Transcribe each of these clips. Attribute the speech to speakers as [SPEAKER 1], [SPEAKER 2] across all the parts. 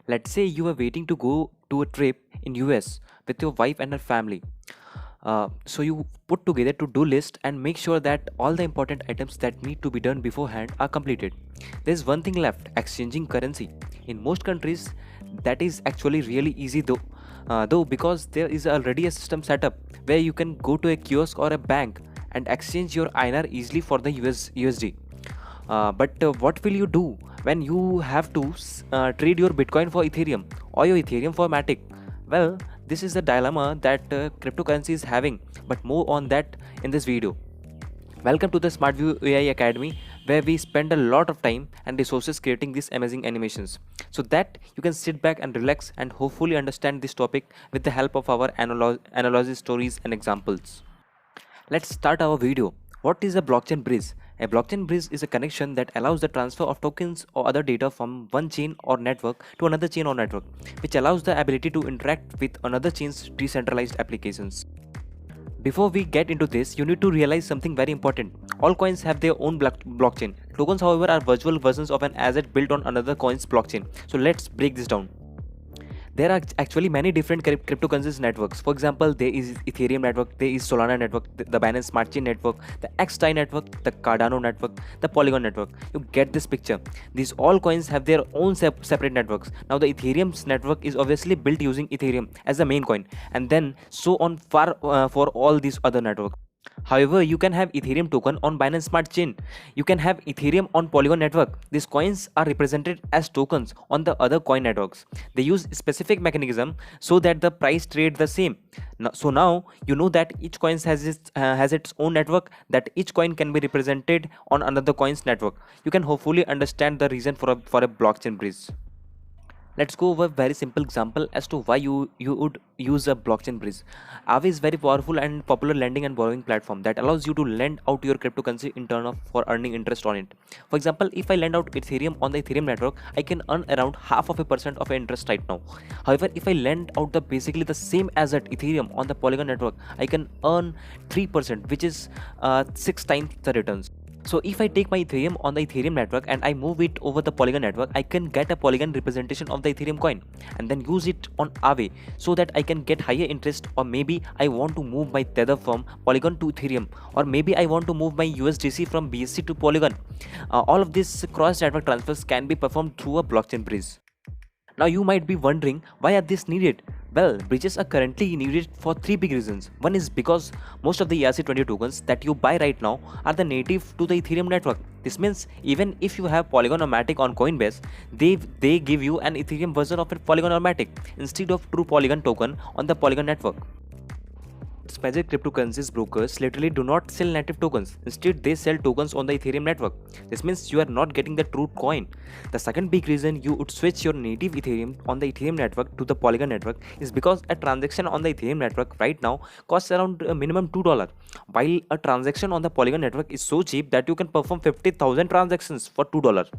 [SPEAKER 1] Let's say you are waiting to go to a trip in US with your wife and her family. So you put together to-do list and make sure that all the important items that need to be done beforehand are completed. There's one thing left: exchanging currency. In most countries, that is actually really easy though because there is already a system set up where you can go to a kiosk or a bank and exchange your INR easily for the USD. But what will you do when you have to trade your Bitcoin for Ethereum or your Ethereum for Matic? Well, this is the dilemma that cryptocurrency is having, but more on that in this video. Welcome to the SmartView AI Academy, where we spend a lot of time and resources creating these amazing animations so that you can sit back and relax and hopefully understand this topic with the help of our analysis stories and examples. Let's start our video. What is a blockchain bridge? A blockchain bridge is a connection that allows the transfer of tokens or other data from one chain or network to another chain or network, which allows the ability to interact with another chain's decentralized applications. Before we get into this, you need to realize something very important. All coins have their own blockchain. Tokens, however, are virtual versions of an asset built on another coin's blockchain. So let's break this down. There are actually many different cryptocurrencies networks. For example, there is Ethereum network, there is Solana network, the Binance Smart Chain network, the XTI network, the Cardano network, the Polygon network. You get this picture. These all coins have their own separate networks. Now the Ethereum's network is obviously built using Ethereum as the main coin, and then so on for all these other networks. However, you can have Ethereum token on Binance Smart Chain. You can have Ethereum on Polygon network. These coins are represented as tokens on the other coin networks. They use specific mechanism so that the price trade the same. So now you know that each coin has its own network. That each coin can be represented on another coin's network. You can hopefully understand the reason for a blockchain bridge. Let's go over a very simple example as to why you would use a blockchain bridge. Aave is very powerful and popular lending and borrowing platform that allows you to lend out your cryptocurrency in turn for earning interest on it. For example, if I lend out Ethereum on the Ethereum network, I can earn around half of a percent of interest right now. However, if I lend out the basically the same asset Ethereum on the Polygon network, I can earn 3%, which is 6 times the returns. So if I take my Ethereum on the Ethereum network and I move it over the Polygon network, I can get a Polygon representation of the Ethereum coin and then use it on Aave so that I can get higher interest, or maybe I want to move my Tether from Polygon to Ethereum, or maybe I want to move my USDC from BSC to Polygon. All of these cross network transfers can be performed through a blockchain bridge. Now you might be wondering, why are these needed? Well, bridges are currently needed for three big reasons. One is because most of the ERC20 tokens that you buy right now are the native to the Ethereum network. This means even if you have Polygon or Matic on Coinbase, they give you an Ethereum version of a Polygon or Matic instead of true Polygon token on the Polygon network. Major cryptocurrencies brokers literally do not sell native tokens. Instead, they sell tokens on the Ethereum network. This means you are not getting the true coin. The second big reason you would switch your native Ethereum on the Ethereum network to the Polygon network is because a transaction on the Ethereum network right now costs around a minimum $2, while a transaction on the Polygon network is so cheap that you can perform 50,000 transactions for $2.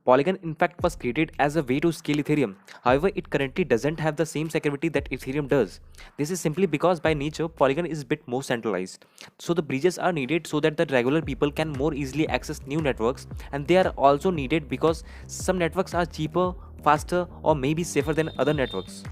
[SPEAKER 1] Polygon in fact was created as a way to scale Ethereum. However, it currently doesn't have the same security that Ethereum does. This is simply because by nature, Polygon is a bit more centralized. So the bridges are needed so that the regular people can more easily access new networks, and they are also needed because some networks are cheaper, faster, or maybe safer than other networks.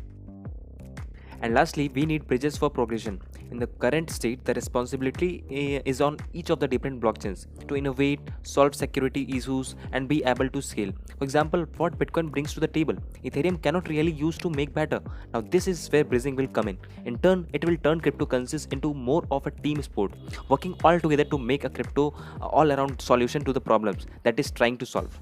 [SPEAKER 1] And lastly, we need bridges for progression. In the current state, the responsibility is on each of the different blockchains to innovate, solve security issues, and be able to scale. For example, what Bitcoin brings to the table, Ethereum cannot really use to make better. Now, this is where bridging will come in. In turn, it will turn cryptocurrencies into more of a team sport, working all together to make a crypto all-around solution to the problems that is trying to solve.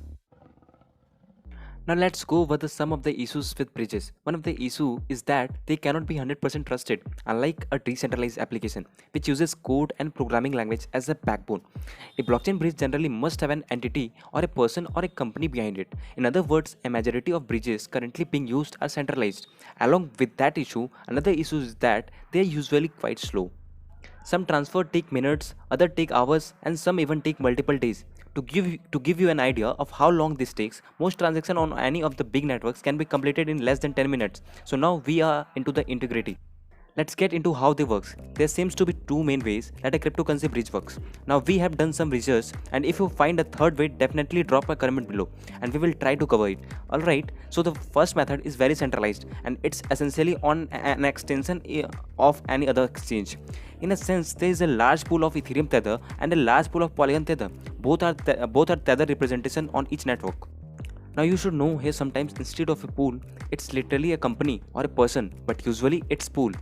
[SPEAKER 1] Now let's go over some of the issues with bridges. One of the issue is that they cannot be 100% trusted, unlike a decentralized application, which uses code and programming language as a backbone. A blockchain bridge generally must have an entity or a person or a company behind it. In other words, a majority of bridges currently being used are centralized. Along with that issue, another issue is that they are usually quite slow. Some transfer take minutes, other take hours, and some even take multiple days. To give you an idea of how long this takes, most transactions on any of the big networks can be completed in less than 10 minutes. So now we are into the integrity. Let's get into how they works. There seems to be two main ways that a cryptocurrency bridge works. Now we have done some research, and if you find a third way, definitely drop a comment below and we will try to cover it. Alright, so the first method is very centralized and it's essentially on an extension of any other exchange. In a sense, there is a large pool of Ethereum Tether and a large pool of Polygon Tether. Both are Tether representation on each network. Now you should know here, sometimes instead of a pool, it's literally a company or a person, but usually it's pool.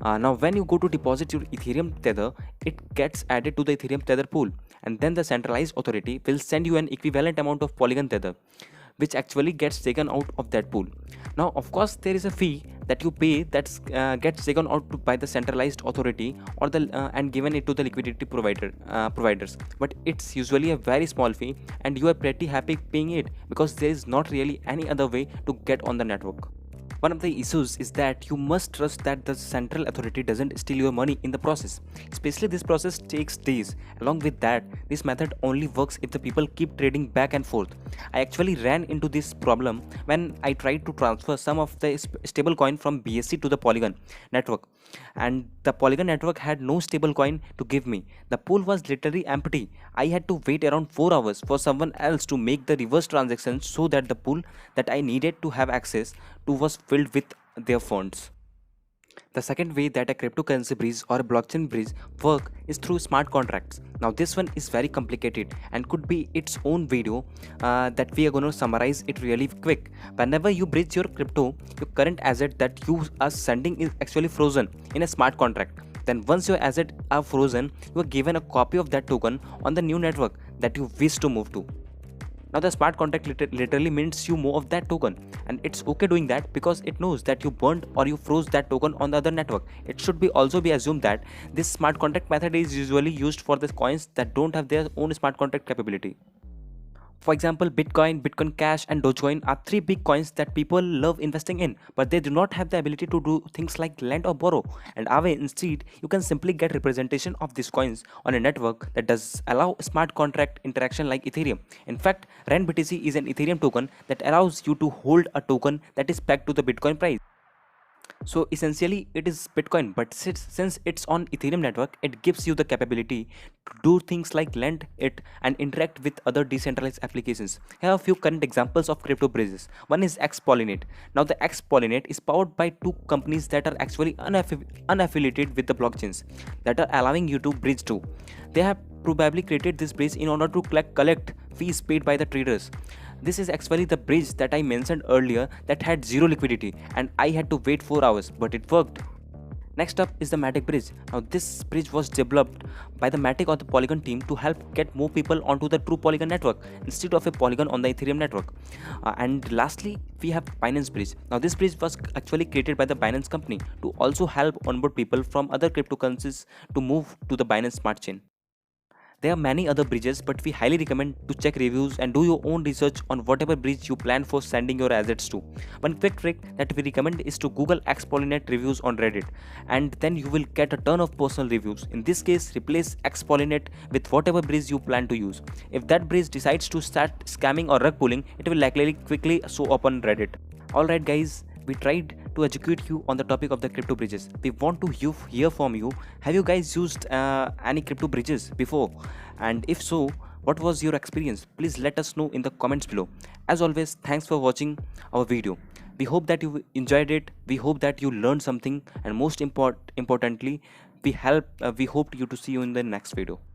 [SPEAKER 1] Now when you go to deposit your Ethereum Tether, it gets added to the Ethereum Tether pool, and then the centralized authority will send you an equivalent amount of Polygon Tether, which actually gets taken out of that pool. Now of course there is a fee that you pay that gets taken out by the centralized authority or the and given it to the liquidity providers, but it's usually a very small fee and you are pretty happy paying it because there is not really any other way to get on the network. One of the issues is that you must trust that the central authority doesn't steal your money in the process. Especially this process takes days. Along with that, this method only works if the people keep trading back and forth. I actually ran into this problem when I tried to transfer some of the stablecoin from BSC to the Polygon network, and the Polygon network had no stablecoin to give me. The pool was literally empty. I had to wait around 4 hours for someone else to make the reverse transaction so that the pool that I needed to have access to was filled with their funds. The second way that a cryptocurrency bridge or a blockchain bridge work is through smart contracts. Now this one is very complicated and could be its own video that we are going to summarize it really quick. Whenever you bridge your crypto, your current asset that you are sending is actually frozen in a smart contract. Then once your assets are frozen, you are given a copy of that token on the new network that you wish to move to. Now the smart contract literally mints you more of that token, and it's okay doing that because it knows that you burned or you froze that token on the other network. It should be also be assumed that this smart contract method is usually used for the coins that don't have their own smart contract capability. For example, Bitcoin, Bitcoin Cash, and Dogecoin are three big coins that people love investing in, but they do not have the ability to do things like lend or borrow. And Aave, instead, you can simply get representation of these coins on a network that does allow smart contract interaction like Ethereum. In fact, RenBTC is an Ethereum token that allows you to hold a token that is pegged to the Bitcoin price. So essentially it is Bitcoin, but since it's on Ethereum network, it gives you the capability to do things like lend it and interact with other decentralized applications. Here are a few current examples of crypto bridges. One is Xpollinate. Now the Xpollinate is powered by two companies that are actually unaffiliated with the blockchains that are allowing you to bridge to. They have probably created this bridge in order to collect fees paid by the traders. This is actually the bridge that I mentioned earlier that had zero liquidity and I had to wait 4 hours, but it worked. Next up is the Matic bridge. Now this bridge was developed by the Matic or the Polygon team to help get more people onto the true Polygon network instead of a Polygon on the Ethereum network. And lastly, we have Binance bridge. Now this bridge was actually created by the Binance company to also help onboard people from other cryptocurrencies to move to the Binance Smart Chain. There are many other bridges, but we highly recommend to check reviews and do your own research on whatever bridge you plan for sending your assets to. One quick trick that we recommend is to Google Xpollinate reviews on Reddit, and then you will get a ton of personal reviews. In this case, replace Xpollinate with whatever bridge you plan to use. If that bridge decides to start scamming or rug pulling, it will likely quickly show up on Reddit. Alright guys, we tried to educate you on the topic of the crypto bridges. We want to hear from you. Have you guys used any crypto bridges before? And if so, what was your experience? Please let us know in the comments below. As always, thanks for watching our video. We hope that you enjoyed it. We hope that you learned something, and most importantly, we hope you to see you in the next video.